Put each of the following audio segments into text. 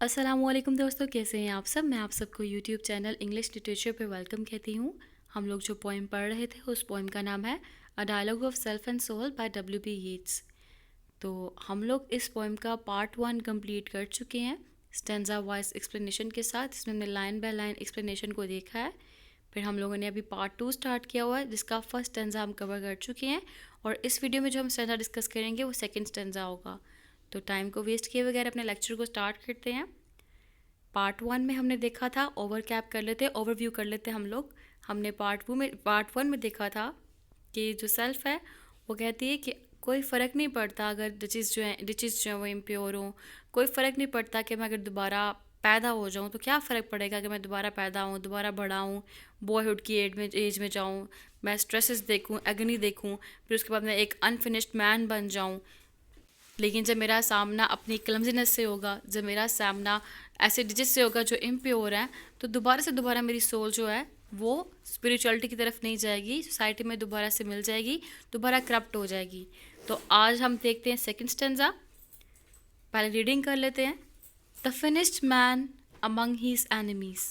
अस्सलामुअलैकुम दोस्तों, कैसे हैं आप सब। मैं आप सबको यूट्यूब चैनल इंग्लिश लिटरेचर पे वेलकम कहती हूँ। हम लोग जो पोइम पढ़ रहे थे उस पोइम का नाम है a dialogue of self and soul by W.B. Yeats. तो हम लोग इस पोइम का पार्ट 1 कंप्लीट कर चुके हैं स्टेंजा वाइज एक्सप्लेनेशन के साथ। इसमें हमने लाइन बाय लाइन एक्सप्लेनेशन को देखा है। फिर हम लोगों ने अभी पार्ट 2 स्टार्ट किया हुआ है जिसका फर्स्ट स्टेंजा हम कवर कर चुके हैं, और इस वीडियो में जो हम स्टेंजा डिस्कस करेंगे वो सेकंड स्टेंजा होगा। तो टाइम को वेस्ट किए बगैर अपने लेक्चर को स्टार्ट करते हैं। पार्ट 1 में हमने देखा था, ओवर कैप कर लेते, ओवरव्यू कर लेते हम लोग। हमने पार्ट 1 में देखा था कि जो सेल्फ है वो कहती है कि कोई फ़र्क नहीं पड़ता अगर डिचीज़ जो हैं वो इम्प्योर हों। कोई फ़र्क नहीं पड़ता कि मैं अगर दोबारा पैदा हो जाऊँ तो क्या फ़र्क पड़ेगा कि मैं दोबारा पैदा हूँ, दोबारा बड़ा हूँ, बॉयहुड की एज में जाऊँ, मैं स्ट्रेसेस देखूँ, एगनी देखूँ, फिर उसके बाद मैं एक अनफिनिश्ड मैन बन जाऊँ। लेकिन जब मेरा सामना अपनी क्लमजीनेस से होगा, जब मेरा सामना ऐसे डिजिट से होगा जो इम्प्योर है, तो दोबारा से दोबारा मेरी सोल जो है वो स्पिरिचुअलिटी की तरफ नहीं जाएगी, सोसाइटी में दोबारा से मिल जाएगी, दोबारा करप्ट हो जाएगी। तो आज हम देखते हैं सेकंड स्टेंजा। पहले रीडिंग कर लेते हैं। The finished man among his enemies,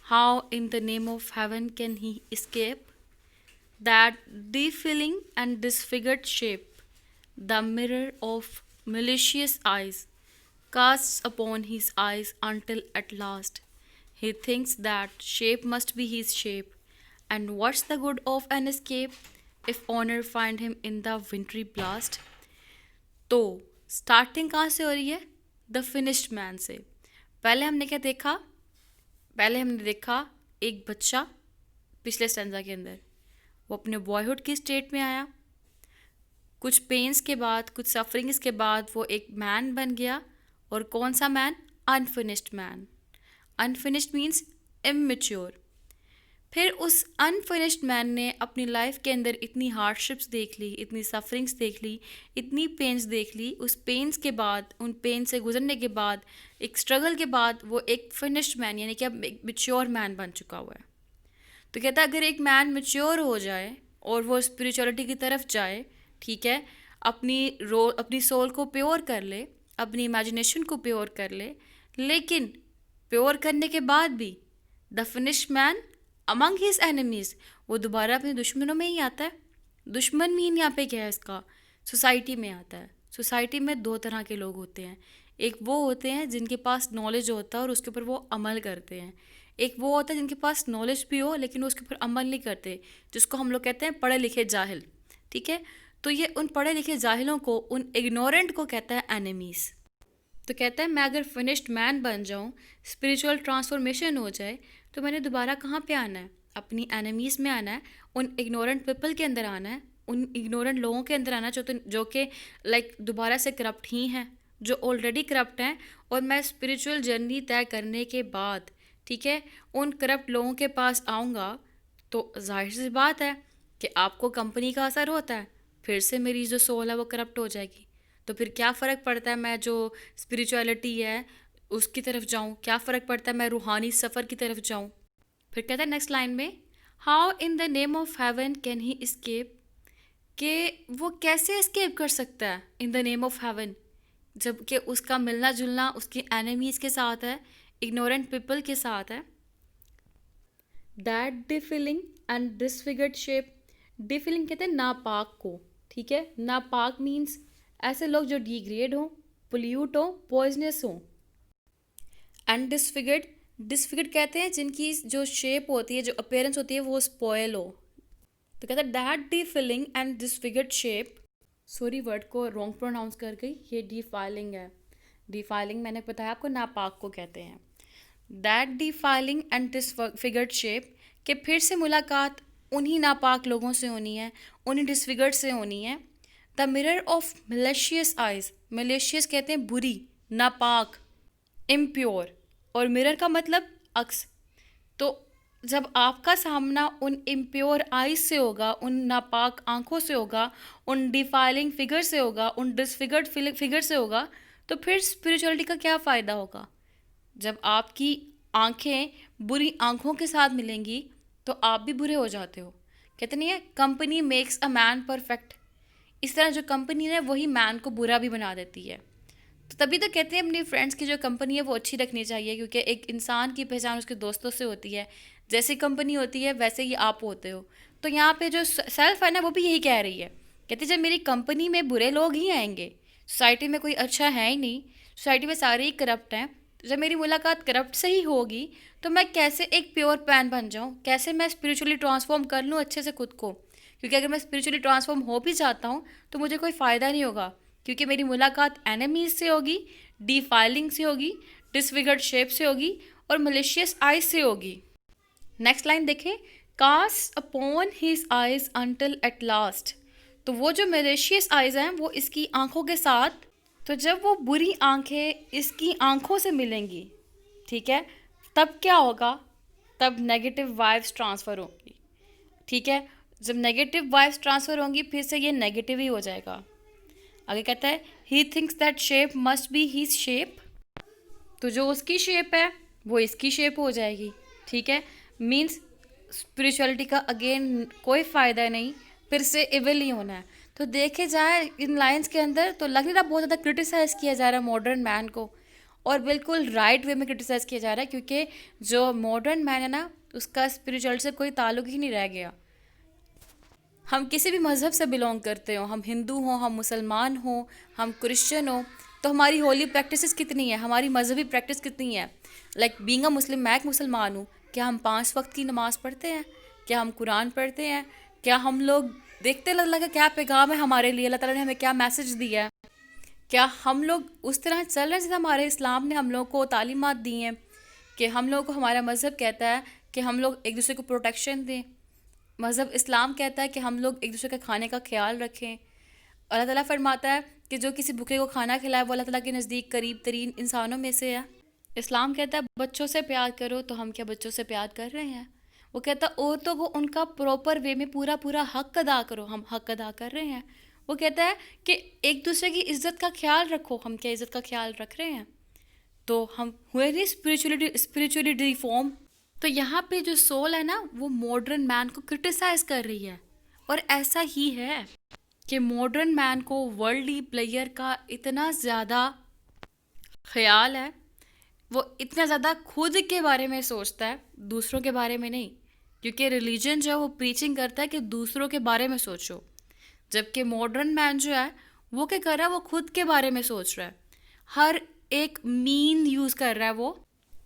how in the name of heaven can he escape that defilling and disfigured shape, the mirror of malicious eyes, casts upon his eyes until at last he thinks that shape must be his shape. And what's the good of an escape if honor find him in the wintry blast? तो starting कहाँ से हो रही है? The finished man से। पहले हमने क्या देखा? पहले हमने देखा एक बच्चा पिछले स्टेंजा के अंदर, वो अपने बॉयहुड की स्टेट में आया, कुछ पेन्स के बाद, कुछ सफरिंग्स के बाद वो एक मैन बन गया। और कौन सा man? Unfinished man. Unfinished means immature. फिर उस अनफिनिश्ड मैन ने अपनी लाइफ के अंदर इतनी हार्डशिप्स देख ली, इतनी सफरिंग्स देख ली, इतनी पेन्स देख ली। उस पेन्स के बाद, उन पेन से गुजरने के बाद, एक स्ट्रगल के बाद वो एक फिनिश्ड मैन यानी कि अब एक मेच्योर मैन बन चुका हुआ है। तो कहता है अगर एक मैन मेच्योर हो जाए और वो स्पिरिचुअलिटी की तरफ जाए, ठीक है, अपनी सोल को प्योर कर ले, अपनी इमेजिनेशन को प्योर कर ले, लेकिन प्योर करने के बाद भी the finished man among his enemies, वो दोबारा अपने दुश्मनों में ही आता है। दुश्मन मीन यहाँ पे क्या है इसका? सोसाइटी में आता है। सोसाइटी में दो तरह के लोग होते हैं। एक वो होते हैं जिनके पास नॉलेज होता है और उसके ऊपर वो अमल करते हैं। एक वो होता है जिनके पास नॉलेज भी हो लेकिन वो उसके ऊपर अमल नहीं करते, जिसको हम लोग कहते हैं पढ़े लिखे जाहिल। ठीक है, तो ये उन पढ़े लिखे जाहिलों को, उन इग्नोरेंट को कहता है एनिमीज़। तो कहता है मैं अगर फिनिश्ड मैन बन जाऊँ, स्पिरिचुअल ट्रांसफॉर्मेशन हो जाए, तो मैंने दोबारा कहाँ पे आना है? अपनी एनिमीज़ में आना है, उन इग्नोरेंट पीपल के अंदर आना है, उन इग्नोरेंट लोगों के अंदर आना है जो कि लाइक दोबारा से करप्ट ही हैं, जो ऑलरेडी करप्ट हैं। और मैं स्पिरिचुअल जर्नी तय करने के बाद, ठीक है, उन करप्ट लोगों के पास आऊँगा, तो जाहिर सी बात है कि आपको कंपनी का असर होता है, फिर से मेरी जो सोल है वो करप्ट हो जाएगी। तो फिर क्या फ़र्क पड़ता है मैं जो स्पिरिचुअलिटी है उसकी तरफ जाऊँ, क्या फ़र्क पड़ता है मैं रूहानी सफ़र की तरफ जाऊँ। फिर कहता है नेक्स्ट लाइन में, how in the name of heaven can he escape, कि वो कैसे एस्केप कर सकता है इन द नेम ऑफ हेवन, जबकि उसका मिलना जुलना उसकी एनिमीज़ के साथ है, इग्नोरेंट पीपल के साथ है। That defiling and disfigured shape, डिफिलिंग कहते हैं नापाक को, ठीक है। नापाक मीन्स ऐसे लोग जो डिग्रेड हो, पोल्यूट हो, पॉइजनस हो। एंड डिसफिगर्ड, डिसफिगर्ड कहते हैं जिनकी जो शेप होती है, जो अपीयरेंस होती है वो स्पॉयल हो। तो कहता है that defiling and disfigured shape, sorry word को रॉन्ग प्रोनाउंस कर गई, ये डिफाइलिंग है। डिफाइलिंग मैंने बताया आपको नापाक को कहते हैं। दैट डिफाइलिंग एंड डिसफिगर्ड शेप, कि फिर से मुलाकात उन्हीं नापाक लोगों से होनी है, उन्हीं डिसफिगर्ड से होनी है। The mirror of malicious eyes, malicious कहते हैं बुरी, नापाक, इम्प्योर, और मिरर का मतलब अक्स। तो जब आपका सामना उन इम्प्योर आइज से होगा, उन नापाक आंखों से होगा, उन डिफाइलिंग फिगर से होगा, उन डिसफिगर्ड फिगर से होगा, तो फिर स्पिरिचुअलिटी का क्या फ़ायदा होगा? जब आपकी आंखें बुरी आंखों के साथ मिलेंगी तो आप भी बुरे हो जाते हो। कहते नहीं है company makes a man perfect, इस तरह जो कंपनी है वही मैन को बुरा भी बना देती है। तो तभी तो कहते हैं अपनी फ्रेंड्स की जो कंपनी है वो अच्छी रखनी चाहिए, क्योंकि एक इंसान की पहचान उसके दोस्तों से होती है। जैसी कंपनी होती है वैसे ही आप होते हो। तो यहाँ पे जो सेल्फ है ना, वो भी यही कह रही है, कहती है जब मेरी कंपनी में बुरे लोग ही आएंगे, सोसाइटी में कोई अच्छा है ही नहीं, सोसाइटी में सारे ही करप्ट हैं, तो जब मेरी मुलाकात करप्ट से ही होगी तो मैं कैसे एक प्योर पैन बन जाऊँ, कैसे मैं स्पिरिचुअली ट्रांसफॉर्म कर लूँ अच्छे से खुद को। क्योंकि अगर मैं स्पिरिचुअली ट्रांसफॉर्म हो भी जाता हूँ तो मुझे कोई फ़ायदा नहीं होगा, क्योंकि मेरी मुलाकात एनिमीज से होगी, डीफाइलिंग से होगी, डिसफिगर्ड शेप से होगी और मलिशियस आइज से होगी। नेक्स्ट लाइन देखें, cast upon his eyes until at last. तो वो जो मलेशियस आइज हैं वो इसकी आंखों के साथ, तो जब वो बुरी आंखें इसकी आंखों से मिलेंगी, ठीक है, तब क्या होगा, तब नेगेटिव वाइब्स ट्रांसफ़र होंगी। ठीक है, जब नेगेटिव वाइब्स ट्रांसफ़र होंगी फिर से ये नेगेटिव ही हो जाएगा। आगे कहता है he thinks that shape must be his shape. तो जो उसकी शेप है वो इसकी शेप हो जाएगी। ठीक है, मीन्स स्पिरिचुअलिटी का अगेन कोई फ़ायदा नहीं, फिर से इविल ही होना है। तो देखे जाए इन लाइंस के अंदर तो लग नहीं रहा बहुत ज़्यादा क्रिटिसाइज़ किया जा रहा है मॉडर्न मैन को, और बिल्कुल राइट वे में क्रिटिसाइज़ किया जा रहा है, क्योंकि जो मॉडर्न मैन है ना उसका स्पिरिचुअलिटी से कोई ताल्लुक ही नहीं रह गया। हम किसी भी मज़हब से बिलोंग करते हो, हम हिंदू हों, हम मुसलमान हों, हम क्रिश्चियन हो, तो हमारी होली प्रैक्टिसेस कितनी है, हमारी मजहबी प्रैक्टिस कितनी है। लाइक बीइंग अ मुस्लिम, मैं एक मुसलमान हूँ, क्या हम 5 वक्त की नमाज़ पढ़ते हैं, क्या हम कुरान पढ़ते हैं, क्या हम लोग देखते लगा क्या पैगाम है हमारे लिए, अल्लाह ताला ने हमें क्या मैसेज दिया है, क्या हम लोग उस तरह चल रहे हैं जैसे हमारे इस्लाम ने हम लोग को तालीमात दी हैं, कि हम लोग को हमारा मज़हब कहता है कि हम लोग एक दूसरे को प्रोटेक्शन दें, मज़हब इस्लाम कहता है कि हम लोग एक दूसरे के खाने का ख्याल रखें। अल्लाह ताला फरमाता है कि जो किसी भूखे को खाना खिलाए वो अल्लाह ताला के नज़दीक करीब तरीन इंसानों में से है। इस्लाम कहता है बच्चों से प्यार करो, तो हम क्या बच्चों से प्यार कर रहे हैं। वो कहता है औरतों को उनका प्रॉपर वे में पूरा पूरा हक अदा करो, हम हक अदा कर रहे हैं। वो कहता है कि एक दूसरे की इज़्ज़त का ख्याल रखो, हम क्या इज़्ज़त का ख्याल रख रहे हैं। तो हम हुए नहीं स्पिरिचुअली रिफॉर्म। तो यहाँ पे जो सोल है ना वो मॉडर्न मैन को क्रिटिसाइज कर रही है, और ऐसा ही है कि मॉडर्न मैन को वर्ल्डली प्लेयर का इतना ज़्यादा ख्याल है, वो इतना ज़्यादा खुद के बारे में सोचता है, दूसरों के बारे में नहीं। क्योंकि रिलीजन जो है वो प्रीचिंग करता है कि दूसरों के बारे में सोचो, जबकि मॉडर्न मैन जो है वो क्या कर रहा है, वो खुद के बारे में सोच रहा है। हर एक मीन यूज़ कर रहा है, वो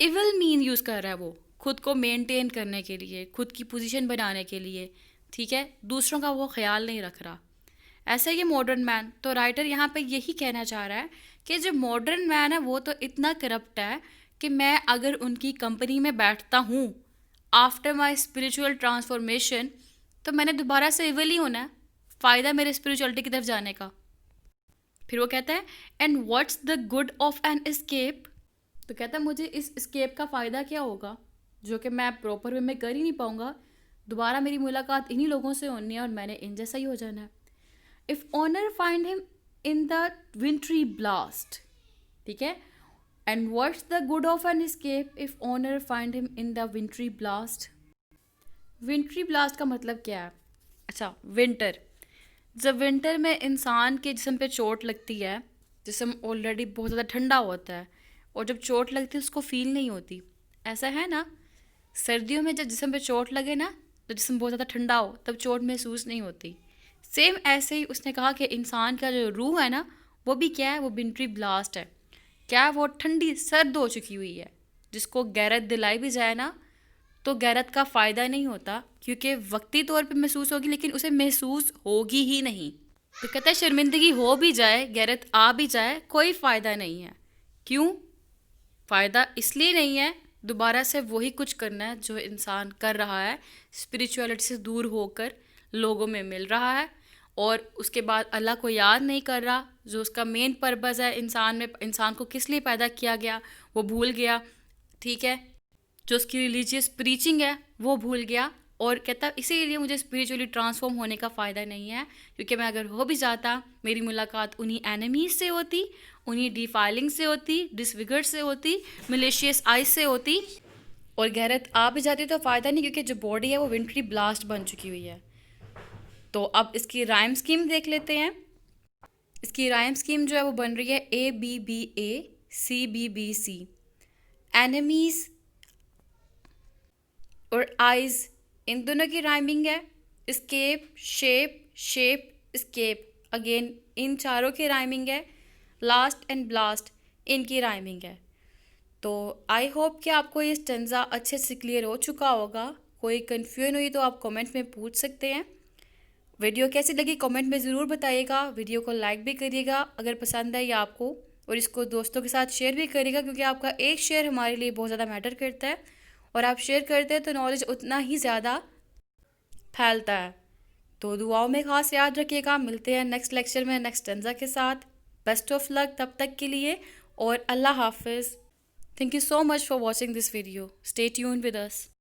इविल मीन यूज़ कर रहा है, वो खुद को मेंटेन करने के लिए, खुद की पोजीशन बनाने के लिए। ठीक है, दूसरों का वो ख्याल नहीं रख रहा। ऐसा ही मॉडर्न मैन, तो राइटर यहाँ पे यही कहना चाह रहा है कि जो मॉडर्न मैन है वो तो इतना करप्ट है कि मैं अगर उनकी कंपनी में बैठता हूँ आफ्टर माई स्पिरिचुअल ट्रांसफॉर्मेशन, तो मैंने दोबारा से इविल ही होना है, फ़ायदा मेरे स्पिरिचुअलिटी की तरफ जाने का। फिर वो कहता है and what's the good of an escape. तो कहता है मुझे इस एस्केप का फ़ायदा क्या होगा, जो कि मैं प्रॉपर वे में कर ही नहीं पाऊँगा, दोबारा मेरी मुलाकात इन्हीं लोगों से होनी है और मैंने इन जैसा ही हो जाना है। If honour find him in the wintry blast. ठीक है, and what's the good of an escape if honour find him in the wintry blast. Wintry blast का मतलब क्या है? अच्छा, विंटर, जब विंटर में इंसान के जिस्म पे चोट लगती है, जिस्म ऑलरेडी बहुत ज़्यादा ठंडा होता है, और जब चोट लगती है उसको फील नहीं होती, ऐसा है ना। सर्दियों में जब जिस्म पे चोट लगे ना, तो जिस्म बहुत ज़्यादा ठंडा हो, तब चोट महसूस नहीं होती। सेम ऐसे ही उसने कहा कि इंसान का जो रूह है ना वो भी क्या है, वो विंट्री ब्लास्ट है। क्या वो ठंडी सर्द हो चुकी हुई है, जिसको गैरत दिलाई भी जाए ना तो गैरत का फ़ायदा नहीं होता, क्योंकि वक्ती तौर पे महसूस होगी लेकिन उसे महसूस होगी ही नहीं। तो कहता है शर्मिंदगी हो भी जाए, गैरत आ भी जाए, कोई फ़ायदा नहीं है। क्यों फ़ायदा? इसलिए नहीं है, दोबारा से वही कुछ करना है जो इंसान कर रहा है, स्पिरिचुअलिटी से दूर होकर लोगों में मिल रहा है, और उसके बाद अल्लाह को याद नहीं कर रहा, जो उसका मेन पर्पज़ है इंसान में, इंसान को किस लिए पैदा किया गया वो भूल गया। ठीक है, जो उसकी रिलीजियस प्रीचिंग है वो भूल गया, और कहता इसीलिए मुझे स्पिरिचुअली ट्रांसफॉर्म होने का फ़ायदा नहीं है, क्योंकि मैं अगर हो भी जाता मेरी मुलाकात उन्हीं एनिमीज से होती, उन्हीं डिफाइलिंग से होती, डिसफिगर्ड से होती, मलेशियस आइज से होती, और गैरत आ भी जाती तो फ़ायदा नहीं, क्योंकि जो बॉडी है वो विंट्री ब्लास्ट बन चुकी हुई है। तो अब इसकी राइम स्कीम देख लेते हैं। इसकी राइम स्कीम जो है वो बन रही है ABBA CBBC। एनिमीज और आइज, इन दोनों की राइमिंग है। Scape, shape, shape, scape, again इन चारों की राइमिंग है। लास्ट एंड ब्लास्ट, इनकी राइमिंग है। तो आई होप कि आपको ये स्टेंजा अच्छे से क्लियर हो चुका होगा। कोई कन्फ्यूजन हुई तो आप कमेंट में पूछ सकते हैं। वीडियो कैसी लगी कमेंट में ज़रूर बताइएगा। वीडियो को लाइक भी करिएगा अगर पसंद आई आपको, और इसको दोस्तों के साथ शेयर भी करिएगा, क्योंकि आपका एक शेयर हमारे लिए बहुत ज़्यादा मैटर करता है। और आप शेयर करते हैं तो नॉलेज उतना ही ज़्यादा फैलता है। तो दुआओं में ख़ास याद रखिएगा। मिलते हैं नेक्स्ट लेक्चर में नेक्स्ट स्टेंजा के साथ। बेस्ट ऑफ लक तब तक के लिए, और अल्लाह हाफिज़। Thank you so much for watching this video. Stay tuned with us.